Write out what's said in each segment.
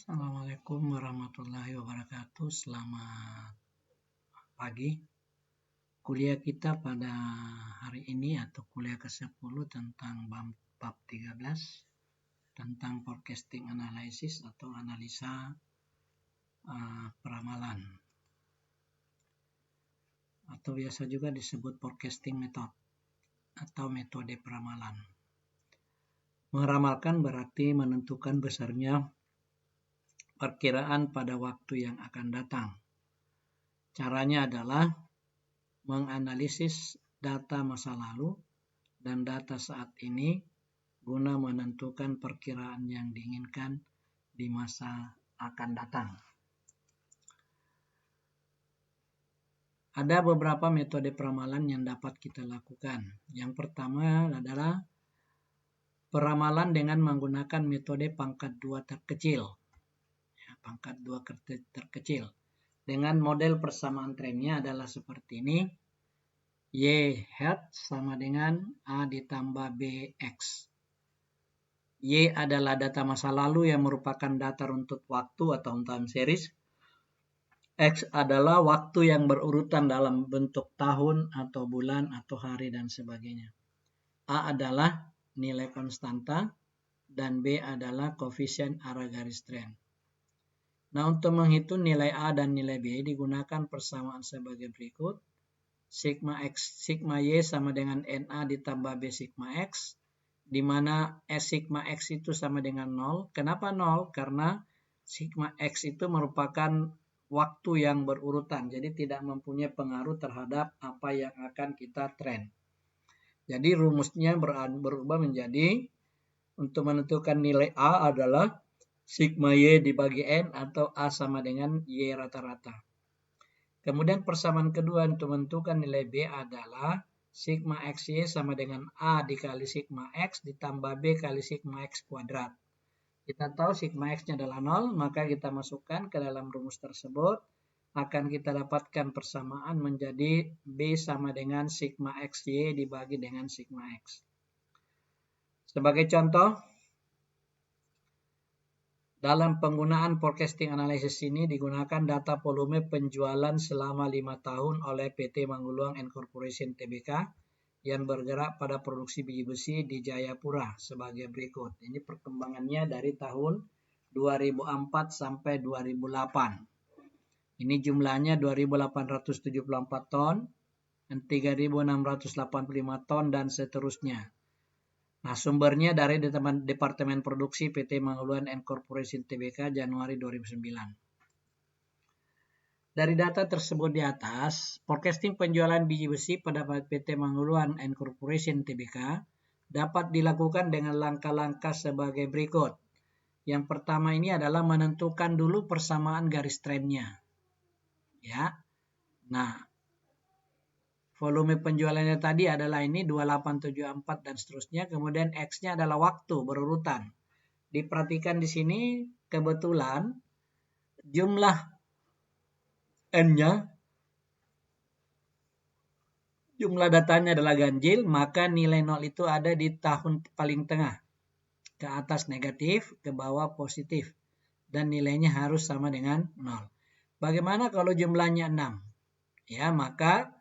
Assalamualaikum warahmatullahi wabarakatuh. Selamat pagi. Kuliah kita pada hari ini atau kuliah ke-10 tentang bab 13 tentang forecasting analysis atau analisa peramalan. Atau biasa juga disebut forecasting method atau metode peramalan. Meramalkan berarti menentukan besarnya perkiraan pada waktu yang akan datang. Caranya adalah menganalisis data masa lalu dan data saat ini guna menentukan perkiraan yang diinginkan di masa akan datang. Ada beberapa metode peramalan yang dapat kita lakukan. Yang pertama adalah peramalan dengan menggunakan metode pangkat 2 terkecil. Pangkat 2 terkecil. Dengan model persamaan trennya adalah seperti ini. Y hat sama dengan A ditambah BX. Y adalah data masa lalu yang merupakan data runtut waktu atau time series. X adalah waktu yang berurutan dalam bentuk tahun atau bulan atau hari dan sebagainya. A adalah nilai konstanta dan B adalah koefisien arah garis tren. Nah, untuk menghitung nilai A dan nilai B digunakan persamaan sebagai berikut. Sigma X, sigma Y sama dengan NA ditambah B sigma X, di mana S sigma X itu sama dengan 0. Kenapa 0? Karena sigma X itu merupakan waktu yang berurutan, jadi tidak mempunyai pengaruh terhadap apa yang akan kita tren. Jadi rumusnya berubah menjadi untuk menentukan nilai A adalah sigma Y dibagi N atau A sama dengan Y rata-rata. Kemudian persamaan kedua untuk menentukan nilai B adalah sigma XY sama dengan A dikali sigma X ditambah B kali sigma X kuadrat. Kita tahu sigma X-nya adalah 0, maka kita masukkan ke dalam rumus tersebut. Akan kita dapatkan persamaan menjadi B sama dengan sigma XY dibagi dengan sigma X. Sebagai contoh, dalam penggunaan forecasting analysis ini digunakan data volume penjualan selama 5 tahun oleh PT Mangguluang & Corporation Tbk yang bergerak pada produksi biji besi di Jayapura sebagai berikut. Ini perkembangannya dari tahun 2004 sampai 2008. Ini jumlahnya 2.874 ton, 3.685 ton, dan seterusnya. Nah, sumbernya dari Departemen Produksi PT Mangguluang & Corporation Tbk Januari 2009. Dari data tersebut di atas, forecasting penjualan biji besi pada PT Mangguluang & Corporation Tbk dapat dilakukan dengan langkah-langkah sebagai berikut. Yang pertama ini adalah menentukan dulu persamaan garis trennya. Ya. Nah, volume penjualannya tadi adalah ini 2874 dan seterusnya. Kemudian X-nya adalah waktu berurutan. Diperhatikan di sini kebetulan jumlah N-nya, jumlah datanya adalah ganjil, maka nilai 0 itu ada di tahun paling tengah. Ke atas negatif, ke bawah positif. Dan nilainya harus sama dengan 0. Bagaimana kalau jumlahnya 6? Ya, maka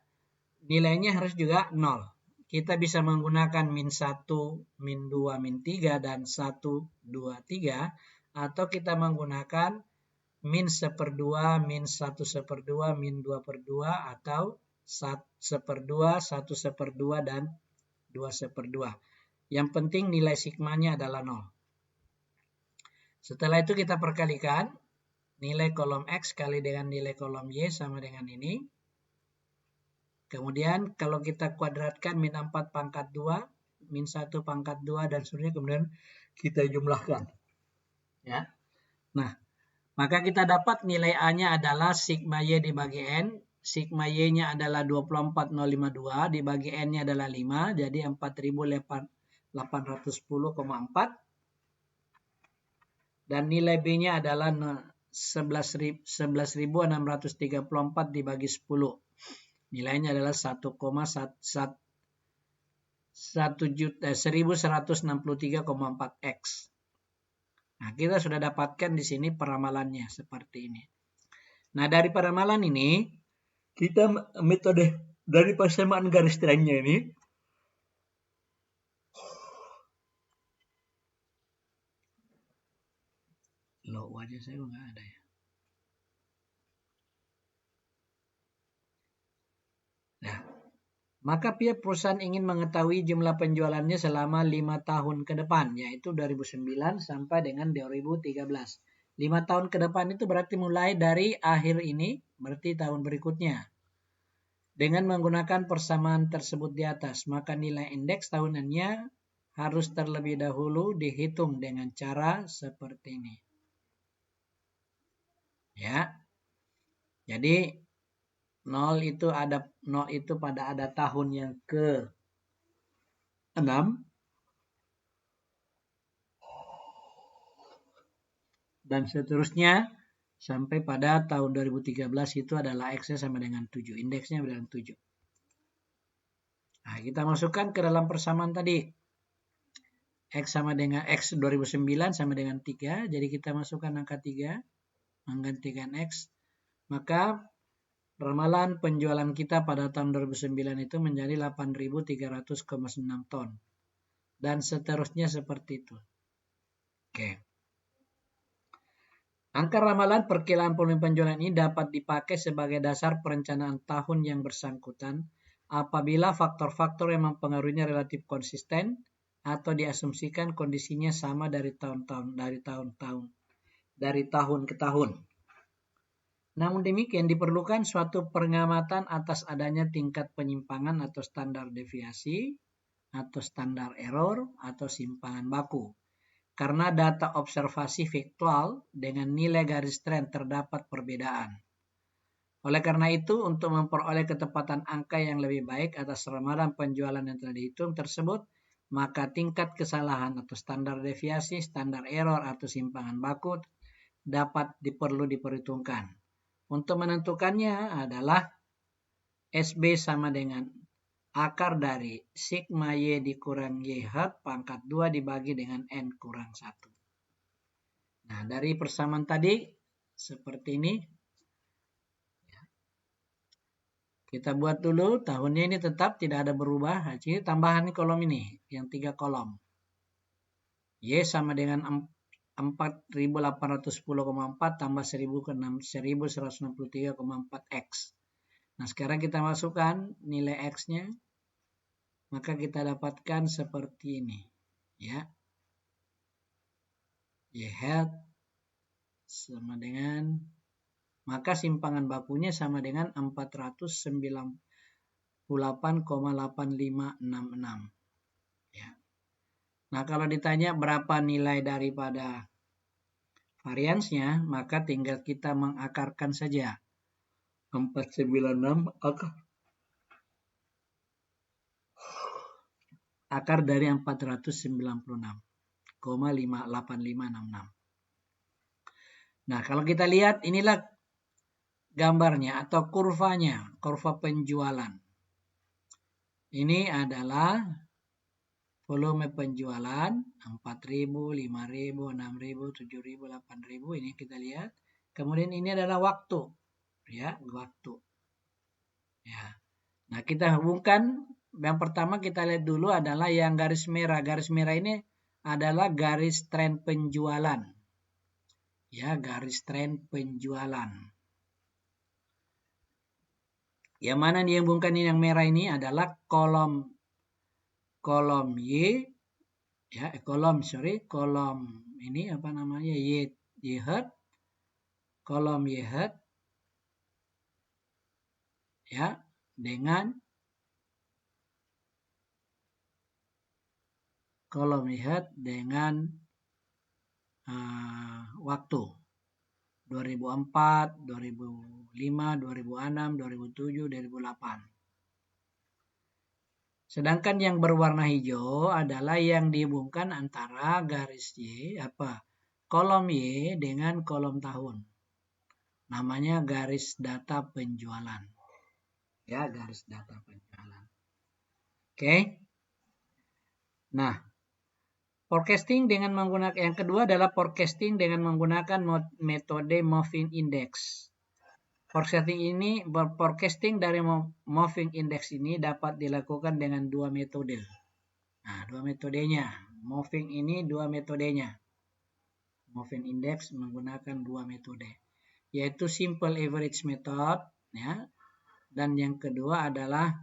nilainya harus juga 0. Kita bisa menggunakan min 1, min 2, min 3, dan 1, 2, 3. Atau kita menggunakan min 1/2, min 1/2, min 2/2, atau 1/2, 1/2, dan 2/2. Yang penting nilai sigmanya adalah 0. Setelah itu kita perkalikan nilai kolom X kali dengan nilai kolom Y sama dengan ini. Kemudian kalau kita kuadratkan min 4 pangkat 2, min 1 pangkat 2, dan seterusnya, kemudian kita jumlahkan. Ya. Nah, maka kita dapat nilai A-nya adalah sigma Y dibagi N. Sigma Y-nya adalah 24052, dibagi N-nya adalah 5, jadi 4810,4. Dan nilai B-nya adalah 11.634 dibagi 10. Nilainya adalah 1163,4 X. Nah, kita sudah dapatkan di sini peramalannya seperti ini. Nah, dari peramalan ini, kita metode dari persamaan garis trennya ini, loh, wajah saya nggak ada ya. Nah, maka pihak perusahaan ingin mengetahui jumlah penjualannya selama 5 tahun ke depan, yaitu 2009 sampai dengan 2013. 5 tahun ke depan itu berarti mulai dari akhir ini, berarti tahun berikutnya. Dengan menggunakan persamaan tersebut di atas, maka nilai indeks tahunannya harus terlebih dahulu dihitung dengan cara seperti ini. Ya. Jadi 0 itu pada ada tahun yang ke-6 dan seterusnya sampai pada tahun 2013 itu adalah X-nya sama dengan 7, indeksnya dengan 7. Nah, kita masukkan ke dalam persamaan tadi. X sama dengan X 2009 sama dengan 3, jadi kita masukkan angka 3, menggantikan X, maka ramalan penjualan kita pada tahun 2009 itu menjadi 8.300,9 ton. Dan seterusnya seperti itu. Oke. Angka ramalan perkiraan volume penjualan ini dapat dipakai sebagai dasar perencanaan tahun yang bersangkutan apabila faktor-faktor yang mempengaruhinya relatif konsisten atau diasumsikan kondisinya sama dari tahun ke tahun. Namun demikian diperlukan suatu pengamatan atas adanya tingkat penyimpangan atau standar deviasi atau standar error atau simpangan baku. Karena data observasi faktual dengan nilai garis tren terdapat perbedaan. Oleh karena itu, untuk memperoleh ketepatan angka yang lebih baik atas ramalan penjualan yang telah dihitung tersebut, maka tingkat kesalahan atau standar deviasi, standar error atau simpangan baku dapat perlu diperhitungkan. Untuk menentukannya adalah SB sama dengan akar dari sigma Y dikurang YH pangkat 2 dibagi dengan N kurang 1. Nah, dari persamaan tadi, seperti ini. Kita buat dulu, tahunnya ini tetap tidak ada berubah. Jadi tambahan kolom ini, yang 3 kolom. Y sama dengan 4.810,4 tambah 1.163,4 X. Nah, sekarang kita masukkan nilai X-nya. Maka kita dapatkan seperti ini. Ya. Y hat sama dengan, maka simpangan bakunya sama dengan 498,8566. Ya. Nah, kalau ditanya berapa nilai daripada variansnya, maka tinggal kita mengakarkan saja. 496 akar dari 496,8566. Nah, kalau kita lihat inilah gambarnya atau kurvanya, kurva penjualan. Ini adalah volume penjualan 4.000, 5.000, 6.000, 7.000, 8.000, ini kita lihat. Kemudian ini adalah waktu. Ya, waktu. Ya. Nah, kita hubungkan, yang pertama kita lihat dulu adalah yang garis merah. Garis merah ini adalah garis tren penjualan. Ya, garis tren penjualan. Yang mana dihubungkan ini yang merah ini adalah kolom Y, ya, kolom ini apa namanya, Y hat, kolom Y hat, ya, dengan kolom Y hat dengan waktu 2004, 2005, 2006, 2007, 2008. Sedangkan yang berwarna hijau adalah yang dihubungkan antara garis kolom Y dengan kolom tahun. Namanya garis data penjualan. Ya, garis data penjualan. Oke. Nah, Forecasting dengan menggunakan yang kedua adalah forecasting dengan menggunakan metode moving index. Forecasting dari moving index ini dapat dilakukan dengan dua metode. Nah, dua metodenya. Moving ini dua metodenya. Moving index menggunakan dua metode, yaitu simple average method, ya, dan yang kedua adalah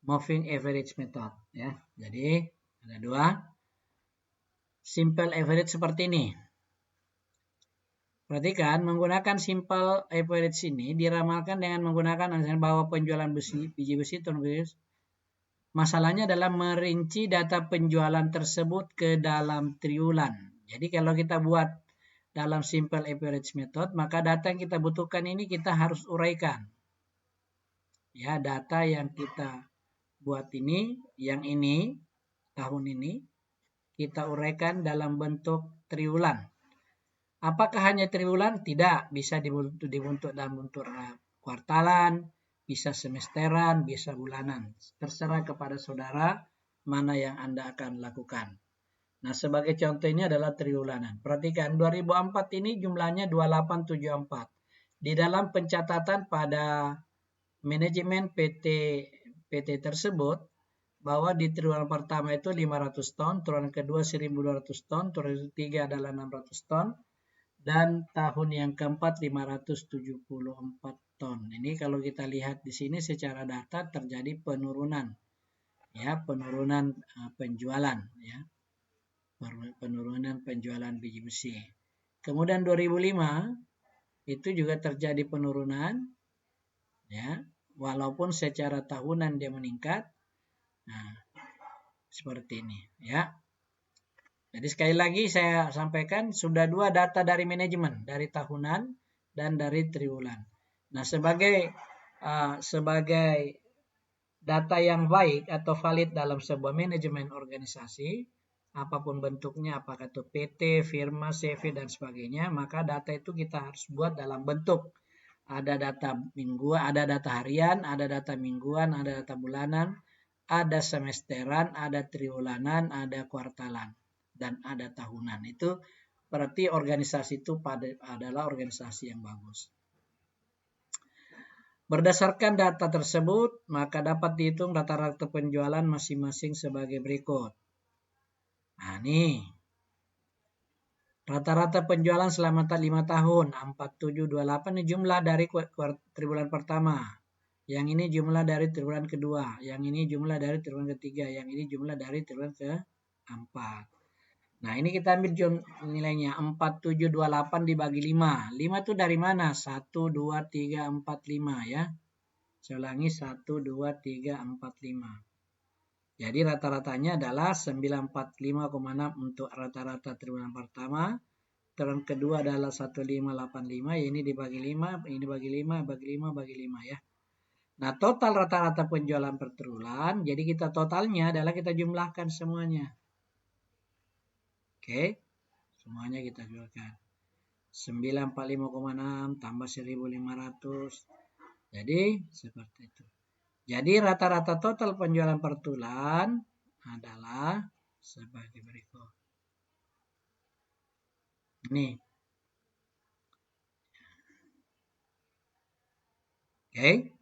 moving average method, ya. Jadi ada dua. Simple average seperti ini. Perhatikan, menggunakan simple average ini diramalkan dengan menggunakan bahwa penjualan biji besi tahun besi. Masalahnya adalah merinci data penjualan tersebut ke dalam triwulan. Jadi kalau kita buat dalam simple average method, maka data yang kita butuhkan ini kita harus uraikan. Ya, data yang kita buat ini, yang ini, tahun ini, kita uraikan dalam bentuk triwulan. Apakah hanya triwulan? Tidak, bisa dibentuk dalam bentuk kuartalan, bisa semesteran, bisa bulanan. Terserah kepada saudara mana yang Anda akan lakukan. Nah, sebagai contoh ini adalah triwulanan. Perhatikan, 2004 ini jumlahnya 2874. Di dalam pencatatan pada manajemen PT tersebut, bahwa di triwulan pertama itu 500 ton, triwulan kedua 1200 ton, triwulan ketiga adalah 600 ton, dan tahun yang keempat 574 ton. Ini kalau kita lihat di sini secara data terjadi penurunan, ya, penurunan penjualan, ya, penurunan penjualan biji besi. Kemudian 2005 itu juga terjadi penurunan, ya, walaupun secara tahunan dia meningkat. Nah, seperti ini, ya. Jadi sekali lagi saya sampaikan sudah dua data dari manajemen, dari tahunan dan dari triwulan. Nah, sebagai data yang baik atau valid dalam sebuah manajemen organisasi, apapun bentuknya, apakah itu PT, firma, CV, dan sebagainya, maka data itu kita harus buat dalam bentuk ada data mingguan, ada data harian, ada data mingguan, ada data bulanan, ada semesteran, ada triwulanan, ada kuartalan, dan ada tahunan. Itu berarti organisasi itu adalah organisasi yang bagus. Berdasarkan data tersebut, maka dapat dihitung rata-rata penjualan masing-masing sebagai berikut. Nah, nih. Rata-rata penjualan selama 5 tahun, 4728 ini jumlah dari triwulan pertama. Yang ini jumlah dari triwulan kedua. Yang ini jumlah dari triwulan ketiga. Yang ini jumlah dari triwulan keempat. Nah, ini kita ambil nilainya. 4728 dibagi 5. 5 itu dari mana? 1, 2, 3, 4, 5 ya. Saya ulangi 1, 2, 3, 4, 5. Jadi rata-ratanya adalah 945,6 untuk rata-rata triwulan pertama. Triwulan kedua adalah 1585. Ini dibagi 5, ini bagi 5, bagi 5, bagi 5 ya. Nah, total rata-rata penjualan per triwulan. Jadi kita totalnya adalah kita jumlahkan semuanya. Oke, semuanya kita jumlahkan. 945,6 tambah 1500. Jadi seperti itu. Jadi rata-rata total penjualan per triwulan adalah sebagai berikut. Ini. Oke.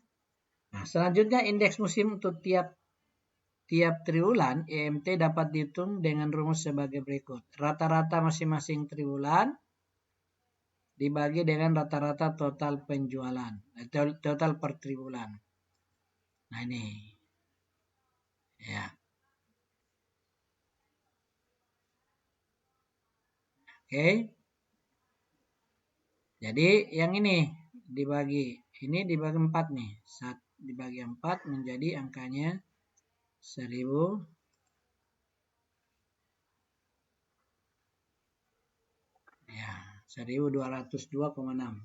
Nah, selanjutnya indeks musim untuk tiap triwulan EMT dapat dihitung dengan rumus sebagai berikut. Rata-rata masing-masing triwulan dibagi dengan rata-rata total penjualan, total per triwulan. Nah, ini. Ya. Oke. Jadi yang ini dibagi 4 nih. Dibagi 4 menjadi angkanya 1000. Ya, 1202,6.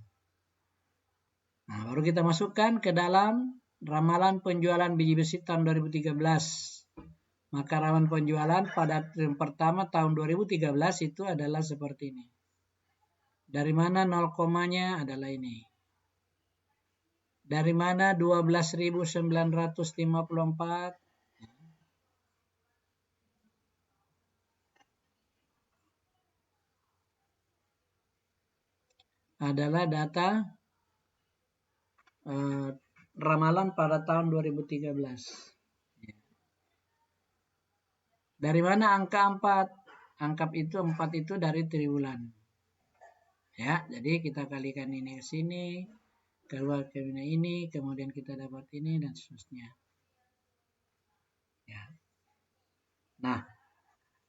Nah, baru kita masukkan ke dalam ramalan penjualan biji besi tahun 2013. Maka ramalan penjualan pada trimester pertama tahun 2013 itu adalah seperti ini. Dari mana 0, adalah ini. Dari mana 12.954? Adalah data ramalan pada tahun 2013. Dari mana angka 4? Angka itu 4 itu dari triwulan. Ya, jadi kita kalikan ini ke sini, keluar ke ini, kemudian kita dapat ini dan seterusnya. Ya. Nah,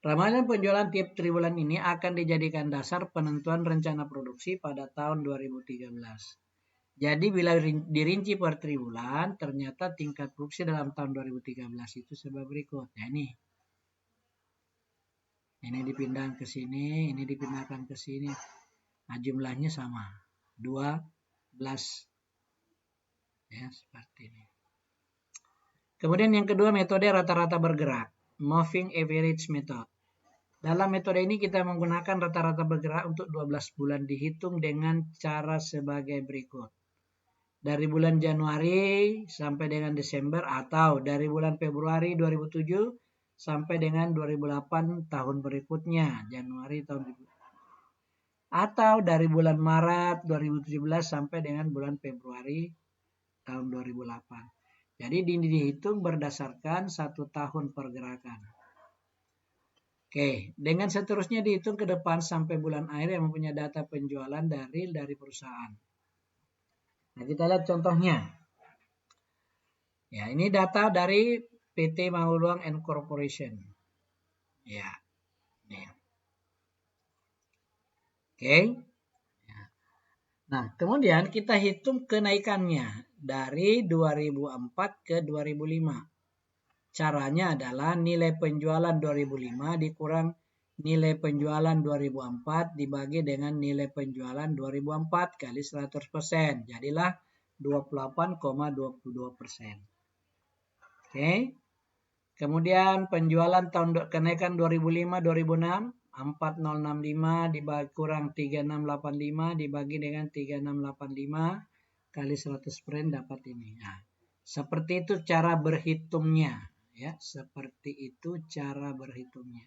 ramalan penjualan tiap triwulan ini akan dijadikan dasar penentuan rencana produksi pada tahun 2013. Jadi bila dirinci per triwulan, ternyata tingkat produksi dalam tahun 2013 itu sebagai berikut. Ya, ini dipindahkan ke sini, ini dipindahkan ke sini. Nah, jumlahnya sama, 12. Ya, seperti ini. Kemudian yang kedua, metode rata-rata bergerak, moving average method. Dalam metode ini kita menggunakan rata-rata bergerak untuk 12 bulan dihitung dengan cara sebagai berikut. Dari bulan Januari sampai dengan Desember atau dari bulan Februari 2007 sampai dengan 2008 tahun berikutnya, Januari tahun 2000. Atau dari bulan Maret 2017 sampai dengan bulan Februari tahun 2008. Jadi dihitung berdasarkan 1 tahun pergerakan. Oke, dengan seterusnya dihitung ke depan sampai bulan akhir yang mempunyai data penjualan dari perusahaan. Nah, kita lihat contohnya. Ya, ini data dari PT Mauluang and Corporation. Ya, ini. Oke. Ya. Nah, kemudian kita hitung kenaikannya dari 2004 ke 2005. Caranya adalah nilai penjualan 2005 dikurang nilai penjualan 2004 dibagi dengan nilai penjualan 2004 kali 100%. Jadilah 28,22%. Oke. Kemudian penjualan kenaikan 2005-2006, 4065 dibagi kurang 3685 dibagi dengan 3685 kali 100% dapat ini. Nah, seperti itu cara berhitungnya, ya, seperti itu cara berhitungnya.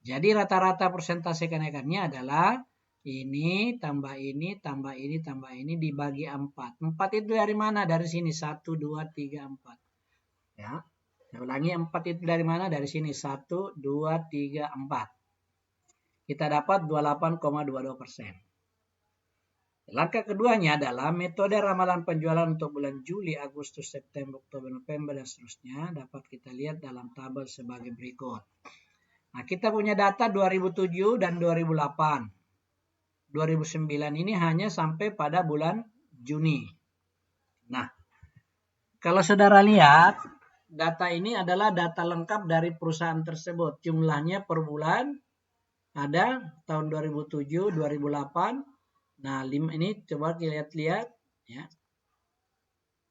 Jadi rata-rata persentase kenaikannya adalah ini tambah ini tambah ini tambah ini dibagi 4. 4 itu dari mana? Dari sini 1 2 3 4. Ya. Saya ulangi, 4 itu dari mana? Dari sini 1 2 3 4. Kita dapat 28,22%. Langkah keduanya adalah metode ramalan penjualan untuk bulan Juli, Agustus, September, Oktober, November, dan seterusnya. Dapat kita lihat dalam tabel sebagai berikut. Nah, kita punya data 2007 dan 2008. 2009 ini hanya sampai pada bulan Juni. Nah, kalau saudara lihat, data ini adalah data lengkap dari perusahaan tersebut. Jumlahnya per bulan ada tahun 2007, 2008. Nah, ini coba kita lihat ya.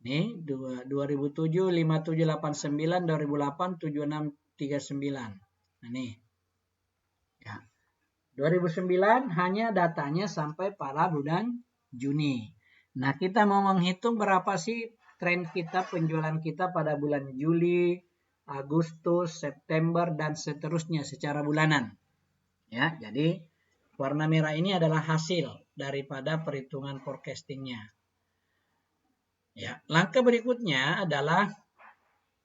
Nih 2007 5789, 2008 7639. Nah, nih. Ya. 2009 hanya datanya sampai pada bulan Juni. Nah, kita mau menghitung berapa sih tren kita, penjualan kita pada bulan Juli, Agustus, September, dan seterusnya secara bulanan. Ya, jadi warna merah ini adalah hasil daripada perhitungan forecastingnya. Ya, langkah berikutnya adalah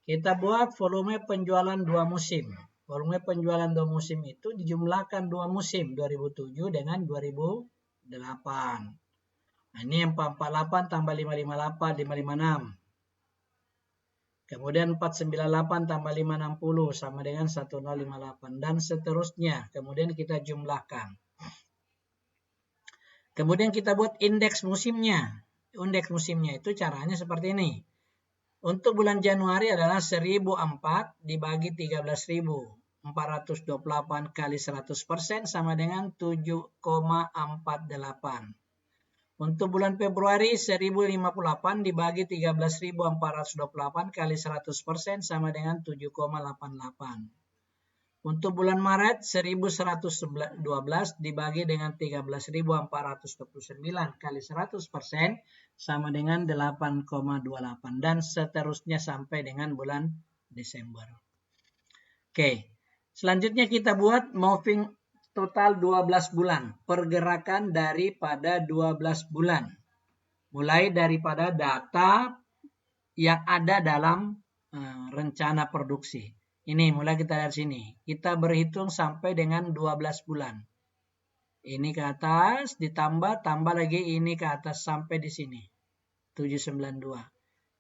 kita buat volume penjualan 2 musim. Volume penjualan 2 musim itu dijumlahkan 2 musim, 2007 dengan 2008. Nah, ini 448 tambah 558, 556. Kemudian 498 tambah 560 sama dengan 1058 dan seterusnya. Kemudian kita jumlahkan. Kemudian kita buat indeks musimnya. Indeks musimnya itu caranya seperti ini. Untuk bulan Januari adalah 1004 dibagi 13.428 kali 100% sama dengan 7,48. Untuk bulan Februari 1058 dibagi 13.428 kali 100% sama dengan 7,88. Untuk bulan Maret 1112 dibagi dengan 13.429 kali 100% sama dengan 8,28 dan seterusnya sampai dengan bulan Desember. Oke, selanjutnya kita buat moving total 12 bulan, pergerakan daripada 12 bulan. Mulai daripada data yang ada dalam rencana produksi. Ini mulai kita dari sini. Kita berhitung sampai dengan 12 bulan. Ini ke atas, ditambah, tambah lagi ini ke atas sampai di sini. 792.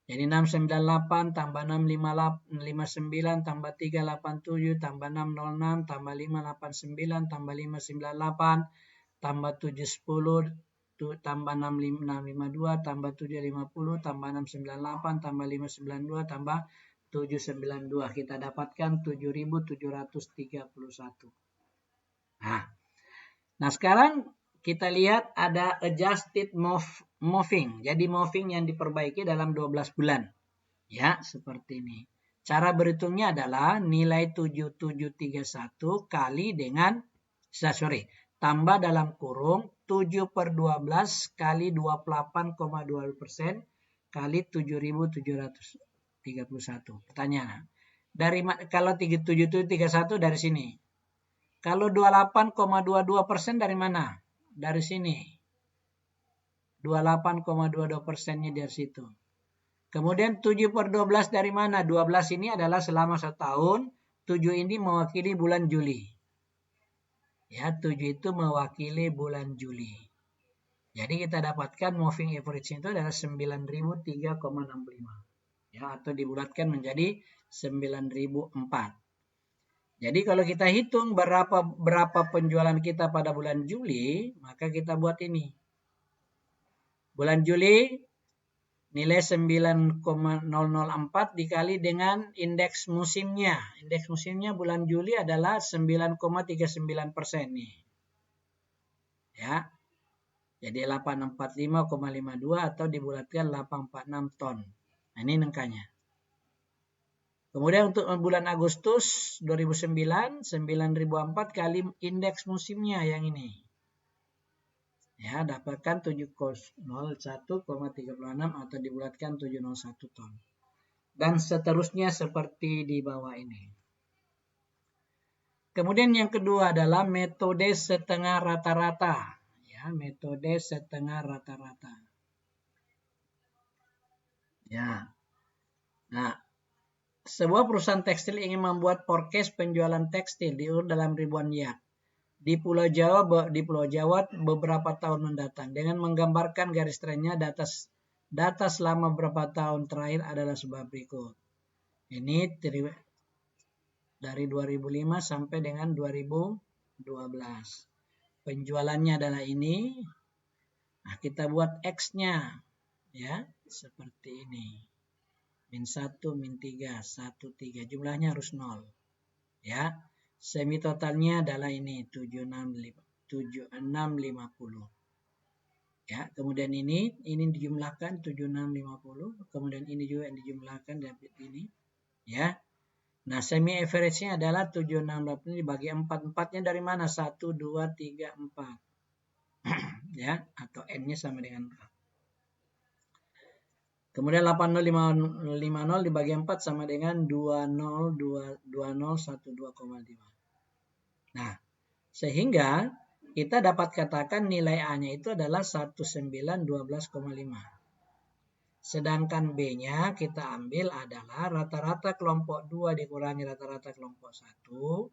Jadi 698 tambah 659 tambah 387 tambah 606 tambah 589 tambah 598 tambah 710 tambah 652 tambah 750 tambah 698 tambah 592 tambah 792. Kita dapatkan 7.731. Nah sekarang kita lihat ada adjusted moving. Jadi moving yang diperbaiki dalam 12 bulan. Ya, seperti ini. Cara berhitungnya adalah nilai 7731 kali dengan, tambah dalam kurung 7/12 kali 28,2% kali 7.731. Pertanyaan. Kalau 7731 dari sini. Kalau 28,22% dari mana? Dari sini. 28,22%-nya dari situ. Kemudian 7/12 dari mana? 12 ini adalah selama setahun. 7 ini mewakili bulan Juli. Ya, 7 itu mewakili bulan Juli. Jadi kita dapatkan moving average itu adalah 9.003,65. Ya, atau dibulatkan menjadi 9.004. Jadi kalau kita hitung berapa penjualan kita pada bulan Juli, maka kita buat ini. Bulan Juli nilai 9,004 dikali dengan indeks musimnya. Indeks musimnya bulan Juli adalah 9,39% nih. Ya. Jadi 845,52 atau dibulatkan 846 ton. Nah, ini angkanya. Kemudian untuk bulan Agustus 2009, 9.004 kali indeks musimnya yang ini. Ya, dapatkan 701,36 atau dibulatkan 701 ton. Dan seterusnya seperti di bawah ini. Kemudian yang kedua adalah metode setengah rata-rata. Ya, metode setengah rata-rata. Ya. Nah, sebuah perusahaan tekstil ingin membuat forecast penjualan tekstil diurut dalam ribuan yak di Pulau Jawa beberapa tahun mendatang dengan menggambarkan garis trennya. Data selama beberapa tahun terakhir adalah sebagai berikut. Ini dari 2005 sampai dengan 2012. Penjualannya adalah ini. Nah, kita buat X-nya ya, seperti ini. Min 1, min 3, 1, 3. Jumlahnya harus 0. Ya. Semi totalnya adalah ini. 7650. Ya. Kemudian ini dijumlahkan 7650. Kemudian ini juga dijumlahkan dapat ini. Ya. Nah, semi average-nya adalah 7680 dibagi 4. 4-nya dari mana? 1, 2, 3, 4. Ya. Atau N-nya sama dengan 4. Kemudian 80550 dibagi 4 sama dengan 2012,5. Nah, sehingga kita dapat katakan nilai A-nya itu adalah 1912,5. Sedangkan B-nya kita ambil adalah rata-rata kelompok 2 dikurangi rata-rata kelompok 1.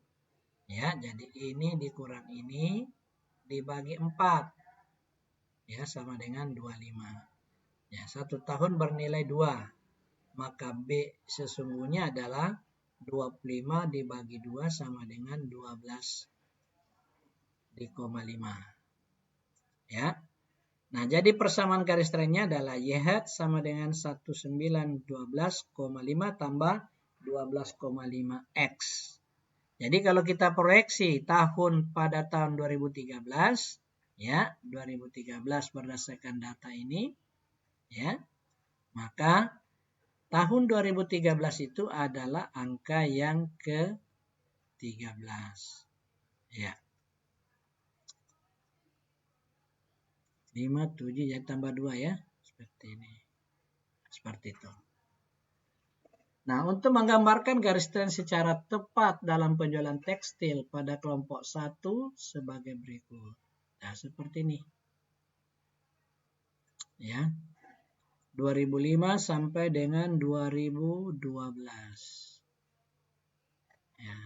Ya, jadi ini dikurang ini dibagi 4. Ya, sama dengan 25. Ya, 1 tahun bernilai 2. Maka B sesungguhnya adalah 25 dibagi 2 sama dengan 12,5. Ya. Nah, jadi persamaan garis trennya adalah YH sama dengan 1912,5 tambah 12,5X. Jadi kalau kita proyeksi pada tahun 2013, ya, 2013 berdasarkan data ini, ya, maka tahun 2013 itu adalah angka yang ke-13. Ya. 5, 7, jadi tambah 2 ya. Seperti ini. Seperti itu. Nah, untuk menggambarkan garis tren secara tepat dalam penjualan tekstil pada kelompok 1 sebagai berikut. Nah, seperti ini. Ya. 2005 sampai dengan 2012. Ya.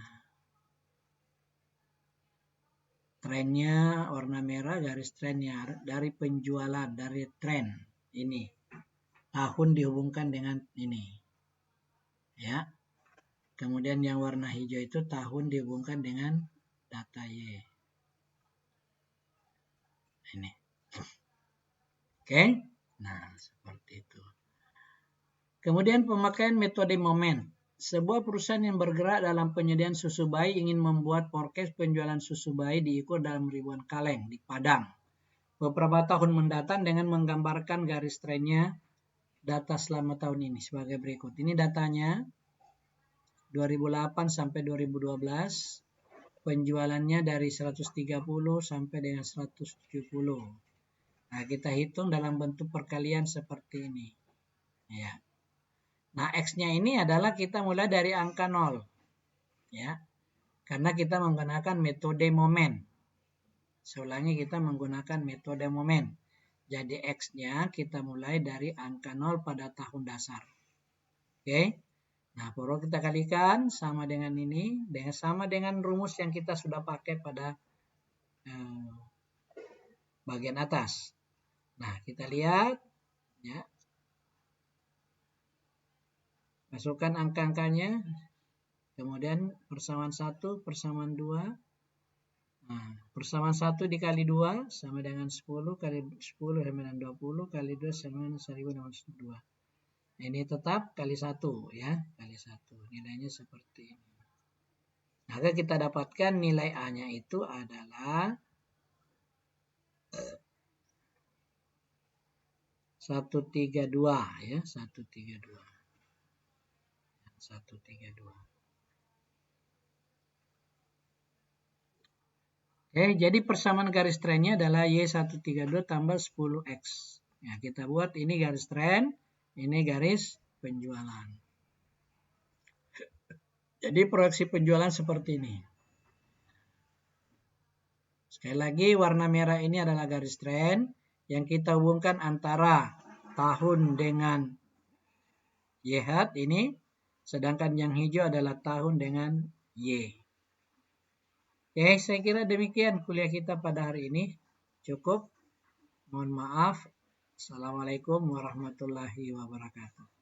Trennya warna merah, garis trennya dari penjualan, dari tren ini. Tahun dihubungkan dengan ini. Ya. Kemudian yang warna hijau itu tahun dihubungkan dengan data Y. Ini. Oke. Nah, seperti itu. Kemudian pemakaian metode momen. Sebuah perusahaan yang bergerak dalam penyediaan susu bayi ingin membuat forecast penjualan susu bayi diukur dalam ribuan kaleng di Padang. Beberapa tahun mendatang dengan menggambarkan garis trennya data selama tahun ini sebagai berikut. Ini datanya 2008 sampai 2012, penjualannya dari 130 sampai dengan 170. Nah, kita hitung dalam bentuk perkalian seperti ini. Ya. Nah, X-nya ini adalah kita mulai dari angka 0. Ya. Karena kita menggunakan metode momen. Saya ulangi, kita menggunakan metode momen. Jadi X-nya kita mulai dari angka 0 pada tahun dasar. Oke. Nah, perlu kita kalikan sama dengan ini, sama dengan rumus yang kita sudah pakai pada bagian atas. Nah, kita lihat, ya. Masukkan angka-angkanya, kemudian persamaan 1, persamaan 2. Nah, persamaan 1 dikali 2 sama dengan 10, kali 10 sama dengan 20, kali 2 sama dengan 1062. Ini tetap kali 1 ya, kali 1. Nilainya seperti ini. Maka kita dapatkan nilai A-nya itu adalah 132 ya, 132. 132. Oke, jadi persamaan garis trennya adalah Y132 tambah 10X. Ya, kita buat ini garis tren, ini garis penjualan. Jadi proyeksi penjualan seperti ini. Sekali lagi, warna merah ini adalah garis tren yang kita hubungkan antara tahun dengan YH ini, sedangkan yang hijau adalah tahun dengan Y. Oke, saya kira demikian kuliah kita pada hari ini. Cukup. Mohon maaf. Assalamualaikum warahmatullahi wabarakatuh.